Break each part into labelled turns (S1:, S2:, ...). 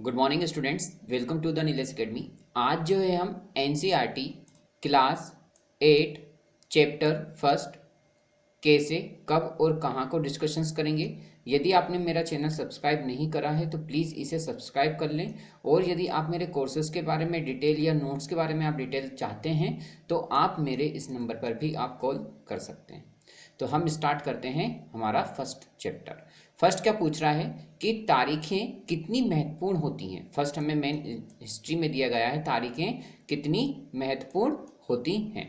S1: Good morning students, welcome to the Nilesh academy. आज जो है हम एनसीईआरटी क्लास 8 चैप्टर फर्स्ट कैसे कब और कहाँ को डिस्कशंस करेंगे। यदि आपने मेरा चैनल सब्सक्राइब नहीं करा है तो प्लीज़ इसे सब्सक्राइब कर लें। और यदि आप मेरे कोर्सेज़ के बारे में डिटेल या नोट्स के बारे में आप डिटेल चाहते हैं तो आप मेरे इस नंबर पर भी आप कॉल कर सकते हैं। तो हम स्टार्ट करते हैं हमारा फर्स्ट चैप्टर। फर्स्ट क्या पूछ रहा है कि तारीखें कितनी महत्वपूर्ण होती हैं। फर्स्ट हमें मेन हिस्ट्री में दिया गया है तारीखें कितनी महत्वपूर्ण होती हैं।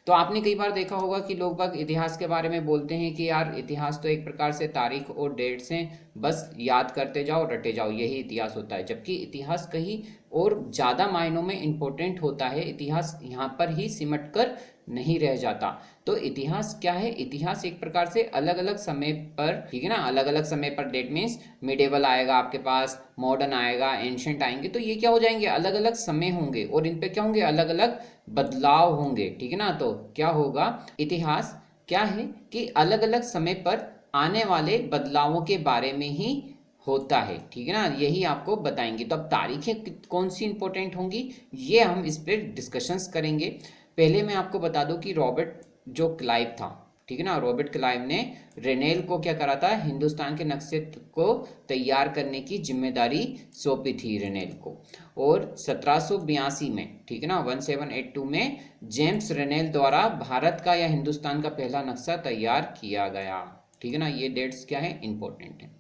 S1: तो आपने कई बार देखा होगा कि लोग बाग इतिहास के बारे में बोलते हैं कि यार इतिहास तो एक प्रकार से तारीख और डेट से बस याद करते जाओ रटे जाओ, यही इतिहास होता है। जबकि इतिहास कहीं और ज़्यादा मायनों में इम्पोर्टेंट होता है। इतिहास यहाँ पर ही सिमट कर नहीं रह जाता। तो इतिहास क्या है? इतिहास एक प्रकार से अलग अलग समय पर, ठीक है ना, अलग अलग समय पर, डेट मीन्स मिडेवल आएगा आपके पास, मॉडर्न आएगा, एंशंट आएंगे, तो ये क्या हो जाएंगे, अलग अलग समय होंगे और इन पे क्या होंगे, अलग अलग बदलाव होंगे, ठीक है ना। तो क्या होगा, इतिहास क्या है कि अलग अलग समय पर आने वाले बदलावों के बारे में ही होता है, ठीक है ना, यही आपको बताएंगे। तो अब तारीखें कौन सी इंपॉर्टेंट होंगी ये हम इस पर डिस्कशंस करेंगे। पहले मैं आपको बता दूं कि रॉबर्ट जो क्लाइव था, ठीक है ना, रॉबर्ट क्लाइव ने रेनेल को क्या करा था, हिंदुस्तान के नक्शे को तैयार करने की जिम्मेदारी सौंपी थी रेनेल को। और 1782 में, ठीक है ना, 1782 में जेम्स रेनेल द्वारा भारत का या हिंदुस्तान का पहला नक्शा तैयार किया गया, ठीक है ना। ये डेट्स क्या है, इंपॉर्टेंट है।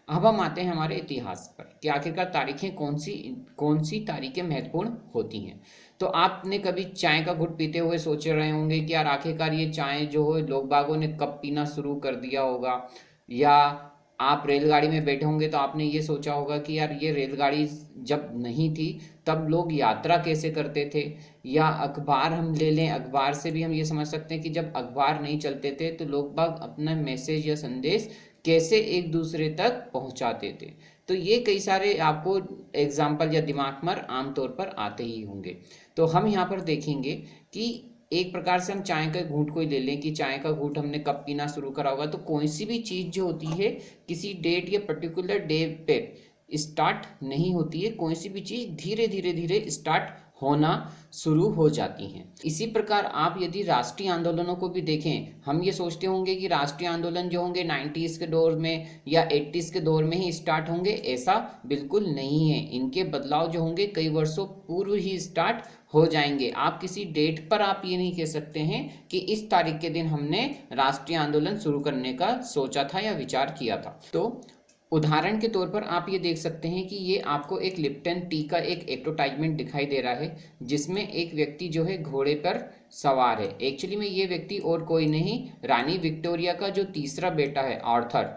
S1: अब हम आते हैं हमारे इतिहास पर कि आखिरकार तारीखें कौन सी तारीखें महत्वपूर्ण होती हैं। तो आपने कभी चाय का घुट पीते हुए सोच रहे होंगे कि यार आखिरकार ये चाय जो है लोग बागों ने कब पीना शुरू कर दिया होगा। या आप रेलगाड़ी में बैठे होंगे तो आपने ये सोचा होगा कि यार ये रेलगाड़ी जब नहीं थी तब लोग यात्रा कैसे करते थे। या अखबार हम ले लें, अखबार से भी हम ये समझ सकते हैं कि जब अखबार नहीं चलते थे तो लोग बाग अपना मैसेज या संदेश कैसे एक दूसरे तक पहुंचाते थे। तो ये कई सारे आपको एग्जाम्पल या दिमाग पर आमतौर पर आते ही होंगे। तो हम यहाँ पर देखेंगे कि एक प्रकार से हम चाय का घूंट को ही ले लें कि चाय का घूंट हमने कब पीना शुरू करा होगा। तो कोई सी भी चीज़ जो होती है किसी डेट या पर्टिकुलर डे पे स्टार्ट नहीं होती है। कोई सी भी चीज़ धीरे धीरे धीरे स्टार्ट होना शुरू हो जाती हैं। इसी प्रकार आप यदि राष्ट्रीय आंदोलनों को भी देखें, हम ये सोचते होंगे कि राष्ट्रीय आंदोलन जो होंगे 90s के दौर में या 80s के दौर में ही स्टार्ट होंगे, ऐसा बिल्कुल नहीं है। इनके बदलाव जो होंगे कई वर्षों पूर्व ही स्टार्ट हो जाएंगे। आप किसी डेट पर आप ये नहीं कह सकते हैं कि इस तारीख के दिन हमने राष्ट्रीय आंदोलन शुरू करने का सोचा था या विचार किया था। तो उदाहरण के तौर पर आप ये देख सकते हैं कि ये आपको एक लिप्टन टी का एक एडवर्टाइजमेंट दिखाई दे रहा है जिसमें एक व्यक्ति जो है घोड़े पर सवार है। एक्चुअली में ये व्यक्ति और कोई नहीं, रानी विक्टोरिया का जो तीसरा बेटा है आर्थर,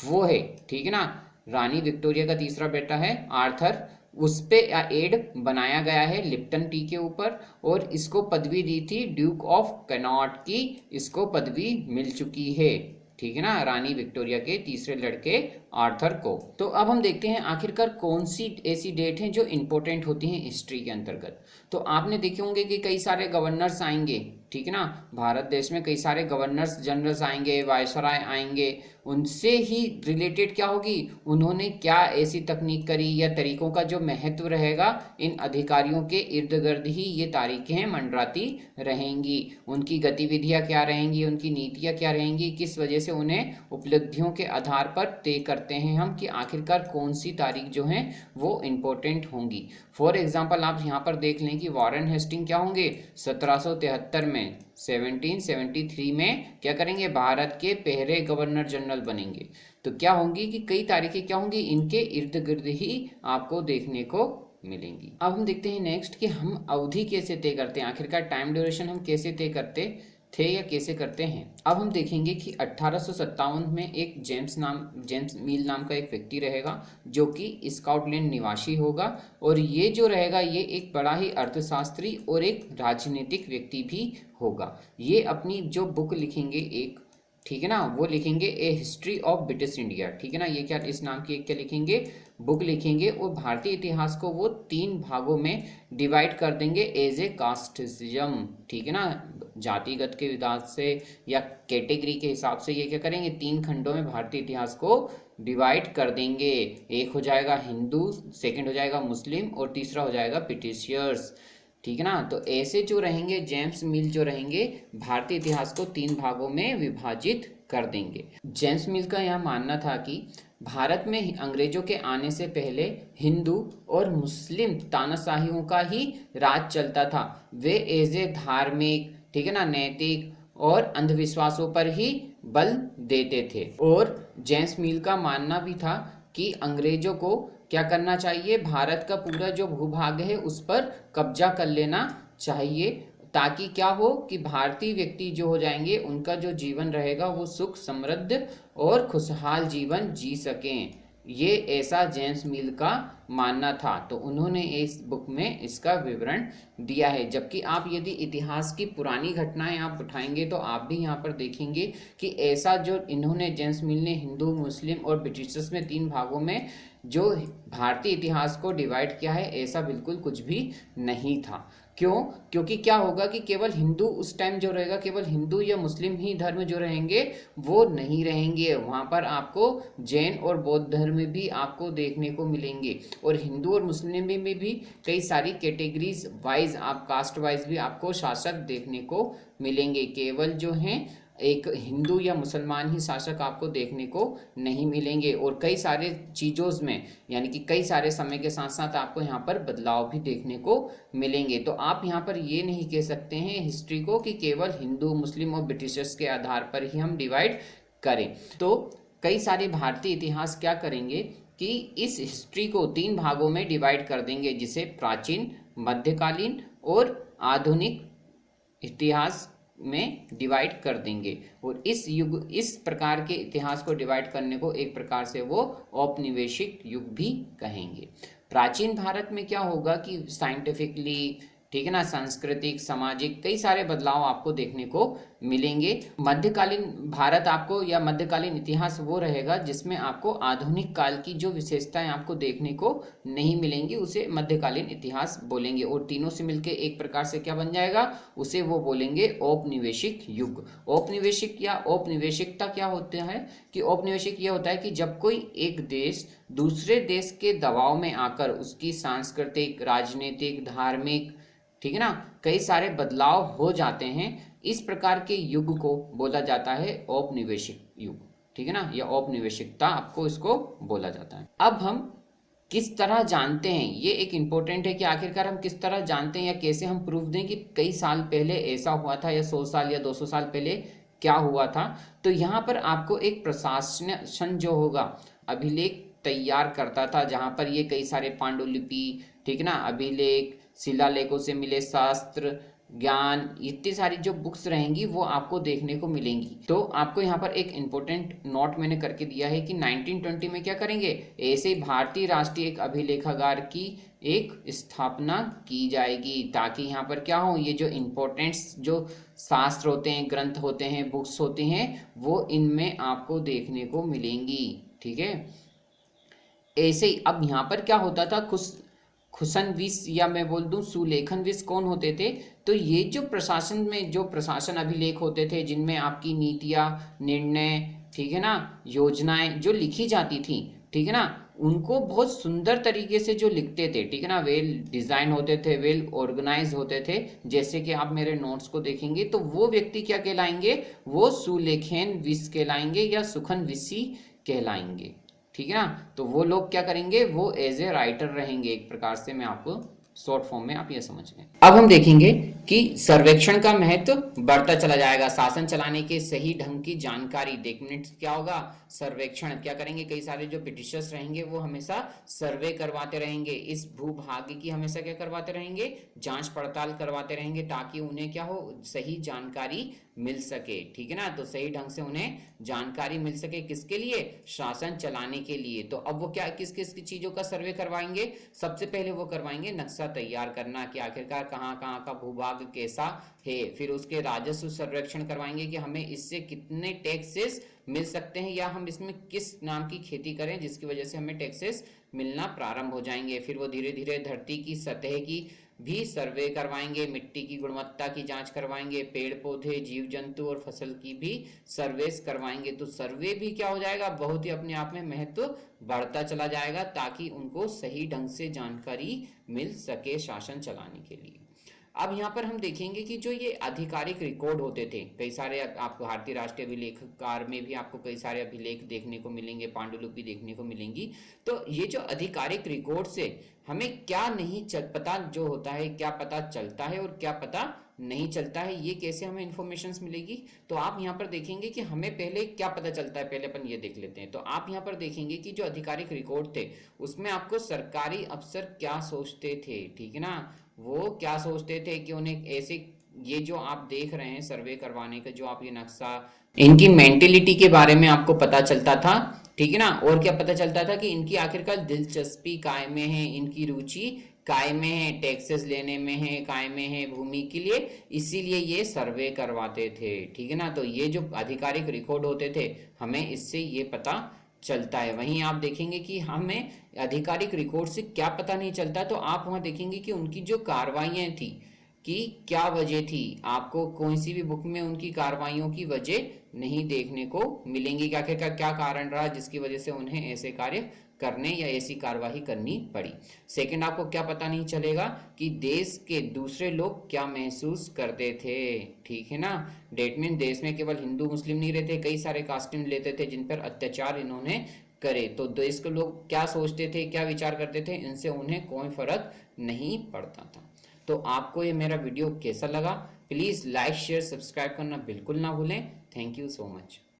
S1: वो है, ठीक है ना। रानी विक्टोरिया का तीसरा बेटा है आर्थर, उस पे एड बनाया गया है लिप्टन टी के ऊपर। और इसको पदवी दी थी ड्यूक ऑफ कैनॉट की, इसको पदवी मिल चुकी है, ठीक है ना, रानी विक्टोरिया के तीसरे लड़के आर्थर को। तो अब हम देखते हैं आखिरकार कौन सी ऐसी डेट हैं जो इंपॉर्टेंट होती हैं हिस्ट्री के अंतर्गत। तो आपने देखे होंगे कि कई सारे गवर्नर्स आएंगे, ठीक है ना, भारत देश में कई सारे गवर्नर्स जनरल्स आएंगे, वायसराय आएंगे। उनसे ही रिलेटेड क्या होगी, उन्होंने क्या ऐसी तकनीक करी या तरीकों का जो महत्व रहेगा, इन अधिकारियों के इर्द गिर्द ही ये तारीखें मंडराती रहेंगी। उनकी गतिविधियां क्या रहेंगी, उनकी नीतियां क्या रहेंगी, किस वजह से उन्हें उपलब्धियों के आधार पर तय करते हैं हम कि आखिरकार कौन सी तारीख जो है वो इम्पोर्टेंट होंगी। फॉर एग्जाम्पल आप यहाँ पर देख लें कि वॉरेन हेस्टिंग क्या होंगे 1773 में, 1773 में क्या करेंगे, भारत के पहले गवर्नर जनरल बनेंगे। तो क्या होंगी कि कई तारीखें क्या होंगी इनके इर्द गिर्द ही आपको देखने को मिलेंगी। अब हम देखते हैं नेक्स्ट कि हम अवधि कैसे तय करते हैं, आखिरकार टाइम ड्यूरेशन हम कैसे तय करते थे या कैसे करते हैं। अब हम देखेंगे कि 1857 में एक जेम्स मील नाम का एक व्यक्ति रहेगा जो कि स्कॉटलैंड निवासी होगा। और ये जो रहेगा ये एक बड़ा ही अर्थशास्त्री और एक राजनीतिक व्यक्ति भी होगा। ये अपनी जो बुक लिखेंगे एक, ठीक है ना, वो लिखेंगे ए हिस्ट्री ऑफ ब्रिटिश इंडिया, ठीक है ना। ये क्या, इस नाम की एक क्या लिखेंगे, बुक लिखेंगे। और भारतीय इतिहास को वो 3 भागों में डिवाइड कर देंगे एज ए कास्टिज्म, ठीक है ना, जातिगत के विधान से या कैटेगरी के हिसाब से ये क्या करेंगे 3 खंडों में भारतीय इतिहास को डिवाइड कर देंगे। एक हो जाएगा हिंदू, सेकंड हो जाएगा मुस्लिम और तीसरा हो जाएगा ब्रिटिशर्स। ठीक है ना। तो ऐसे जो रहेंगे जेम्स मिल जो रहेंगे भारतीय इतिहास को 3 भागों में विभाजित कर देंगे। जेम्स मिल का यह मानना था कि भारत में अंग्रेजों के आने से पहले हिंदू और मुस्लिम तानाशाहियों का ही राज चलता था। वे एज ए धार्मिक, ठीक है ना, नैतिक और अंधविश्वासों पर ही बल देते थे। और जेम्स मिल का मानना भी था कि अंग्रेजों को क्या करना चाहिए, भारत का पूरा जो भूभाग है उस पर कब्जा कर लेना चाहिए, ताकि क्या हो कि भारतीय व्यक्ति जो हो जाएंगे उनका जो जीवन रहेगा वो सुख समृद्ध और खुशहाल जीवन जी सकें। ये ऐसा जेम्स मिल का मानना था। तो उन्होंने इस बुक में इसका विवरण दिया है। जबकि आप यदि इतिहास की पुरानी घटनाएं आप उठाएंगे तो आप भी यहाँ पर देखेंगे कि ऐसा जो इन्होंने जेम्स मिल ने हिंदू, मुस्लिम और ब्रिटिशर्स में 3 भागों में जो भारतीय इतिहास को डिवाइड किया है, ऐसा बिल्कुल कुछ भी नहीं था। क्यों? क्योंकि क्या होगा कि केवल हिंदू उस टाइम जो रहेगा, केवल हिंदू या मुस्लिम ही धर्म जो रहेंगे वो नहीं रहेंगे। वहाँ पर आपको जैन और बौद्ध धर्म भी आपको देखने को मिलेंगे। और हिंदू और मुस्लिम में भी कई सारी कैटेगरीज वाइज, आप कास्ट वाइज भी आपको शासक देखने को मिलेंगे। केवल जो हैं एक हिंदू या मुसलमान ही शासक आपको देखने को नहीं मिलेंगे। और कई सारे चीज़ों में, यानी कि कई सारे समय के साथ साथ आपको यहाँ पर बदलाव भी देखने को मिलेंगे। तो आप यहाँ पर ये नहीं कह सकते हैं हिस्ट्री को कि केवल हिंदू, मुस्लिम और ब्रिटिशर्स के आधार पर ही हम डिवाइड करें। तो कई सारे भारतीय इतिहास क्या करेंगे कि इस हिस्ट्री को 3 भागों में डिवाइड कर देंगे, जिसे प्राचीन, मध्यकालीन और आधुनिक इतिहास में डिवाइड कर देंगे। और इस प्रकार के इतिहास को डिवाइड करने को एक प्रकार से वो औपनिवेशिक युग भी कहेंगे। प्राचीन भारत में क्या होगा कि साइंटिफिकली, ठीक है ना, सांस्कृतिक, सामाजिक कई सारे बदलाव आपको देखने को मिलेंगे। मध्यकालीन भारत आपको या मध्यकालीन इतिहास वो रहेगा जिसमें आपको आधुनिक काल की जो विशेषताएं आपको देखने को नहीं मिलेंगी, उसे मध्यकालीन इतिहास बोलेंगे। और तीनों से मिलकर एक प्रकार से क्या बन जाएगा, उसे वो बोलेंगे औपनिवेशिक युग। औपनिवेशिक या औपनिवेशिकता क्या होता है कि औपनिवेशिक यह होता है कि जब कोई एक देश दूसरे देश के दबाव में आकर उसकी सांस्कृतिक, राजनीतिक, धार्मिक, ठीक है ना, कई सारे बदलाव हो जाते हैं। इस प्रकार के युग को बोला जाता है औपनिवेशिक युग। ठीक है ना, या औपनिवेशिकता आपको इसको बोला जाता है। अब हम किस तरह जानते हैं, ये एक इंपॉर्टेंट है कि आखिरकार हम किस तरह जानते हैं या कैसे हम प्रूफ दें कि कई साल पहले ऐसा हुआ था या 100 साल या 200 साल पहले क्या हुआ था। तो यहाँ पर आपको एक प्रशासन जो होगा अभिलेख तैयार करता था, जहाँ पर ये कई सारे पांडुलिपि, ठीक है ना, अभिलेख, शिलालेखों से मिले शास्त्र ज्ञान, इतनी सारी जो बुक्स रहेंगी वो आपको देखने को मिलेंगी। तो आपको यहाँ पर एक इम्पोर्टेंट नोट मैंने करके दिया है कि 1920 में क्या करेंगे, ऐसे ही भारतीय राष्ट्रीय एक अभिलेखागार की एक स्थापना की जाएगी, ताकि यहाँ पर क्या हो, ये जो इम्पोर्टेंट्स जो शास्त्र होते हैं, ग्रंथ होते हैं, बुक्स होते हैं, वो इनमें आपको देखने को मिलेंगी। ठीक है, ऐसे ही अब यहाँ पर क्या होता था, खुशनविश या मैं बोल दूं सुलेखनविश कौन होते थे, तो ये जो प्रशासन में जो प्रशासन अभिलेख होते थे जिनमें आपकी नीतियाँ, निर्णय, ठीक है ना, योजनाएं जो लिखी जाती थी, ठीक है ना, उनको बहुत सुंदर तरीके से जो लिखते थे, ठीक है ना, वेल डिजाइन होते थे, वेल ऑर्गेनाइज होते थे। जैसे कि आप मेरे नोट्स को देखेंगे तो वो व्यक्ति क्या कहलाएंगे, वो सुलेखन विश कहलाएंगे या सुखन विशी कहलाएंगे। ठीक है ना, तो वो लोग क्या करेंगे, वो एज ए राइटर रहेंगे। एक प्रकार से मैं आपको शॉर्ट फॉर्म में आप ये समझ लें। अब हम देखेंगे कि सर्वेक्षण का महत्व बढ़ता चला जाएगा। शासन चलाने के सही ढंग की जानकारी देखने क्या होगा, सर्वेक्षण क्या करेंगे, कई सारे जो ब्रिटिशर्स रहेंगे वो हमेशा सर्वे करवाते रहेंगे, इस भूभाग की हमेशा क्या करवाते रहेंगे, जांच पड़ताल करवाते रहेंगे, ताकि उन्हें क्या हो, सही जानकारी मिल सके। ठीक है ना, तो सही ढंग से उन्हें जानकारी मिल सके, किसके लिए, शासन चलाने के लिए। तो अब वो क्या किस किस चीजों का सर्वे करवाएंगे, सबसे पहले वो करवाएंगे नक्शा तैयार करना कि आखिरकार कहाँ कहाँ का भूभाग कैसा है। फिर उसके राजस्व सर्वेक्षण करवाएंगे कि हमें इससे कितने टैक्सेस मिल सकते हैं, या हम इसमें किस नाम की खेती करें जिसकी वजह से हमें टैक्सेस मिलना प्रारंभ हो जाएंगे। फिर वो धीरे धीरे धरती की सतह की भी सर्वे करवाएंगे, मिट्टी की गुणवत्ता की जांच करवाएंगे, पेड़ पौधे, जीव जंतु और फसल की भी सर्वेस करवाएंगे। तो सर्वे भी क्या हो जाएगा, बहुत ही अपने आप में महत्व बढ़ता चला जाएगा, ताकि उनको सही ढंग से जानकारी मिल सके शासन चलाने के लिए। अब यहाँ पर हम देखेंगे कि जो ये आधिकारिक रिकॉर्ड होते थे, कई सारे आपको भारतीय राष्ट्रीय अभिलेखकार में भी आपको कई सारे अभिलेख देखने को मिलेंगे, पांडुलिपि देखने को मिलेंगी। तो ये जो आधिकारिक रिकॉर्ड से हमें क्या नहीं पता जो होता है, क्या पता चलता है और क्या पता नहीं चलता है, ये कैसे हमें इंफॉर्मेशंस मिलेगी। तो आप यहाँ पर देखेंगे कि हमें पहले क्या पता चलता है, पहले अपन ये देख लेते हैं। तो आप यहाँ पर देखेंगे कि जो आधिकारिक रिकॉर्ड थे उसमें आपको सरकारी अफसर क्या सोचते थे, ठीक है ना, वो क्या सोचते थे कि उन्हें ऐसे, ये जो आप देख रहे हैं सर्वे करवाने का जो आप ये नक्शा, इनकी मेंटेलिटी के बारे में आपको पता चलता था, ठीक है ना। और क्या पता चलता था कि इनकी आखिरकार दिलचस्पी काय में है, इनकी रुचि काय में है, टैक्सेस लेने में है, काय में है भूमि के लिए, इसीलिए ये सर्वे करवाते थे, ठीक है ना। तो ये जो आधिकारिक रिकॉर्ड होते थे हमें इससे ये पता चलता है। वहीं आप देखेंगे कि हमें आधिकारिक रिकॉर्ड से क्या पता नहीं चलता, तो आप वहां देखेंगे कि उनकी जो कार्रवाइयां थी कि क्या वजह थी, आपको कोई सी भी बुक में उनकी कार्रवाइयों की वजह नहीं देखने को मिलेंगी, क्या क्या क्या कारण रहा जिसकी वजह से उन्हें ऐसे कार्य करने या ऐसी कार्यवाही करनी पड़ी। सेकंड, आपको क्या पता नहीं चलेगा कि देश के दूसरे लोग क्या महसूस करते थे, ठीक है ना। डेट मीन देश में केवल हिंदू मुस्लिम नहीं रहते, कई सारे कास्टिंग लेते थे जिन पर अत्याचार इन्होंने करे, तो देश के लोग क्या सोचते थे, क्या विचार करते थे, इनसे उन्हें कोई फर्क नहीं पड़ता था। तो आपको ये मेरा वीडियो कैसा लगा, प्लीज़ लाइक शेयर सब्सक्राइब करना बिल्कुल ना भूलें। Thank you so much.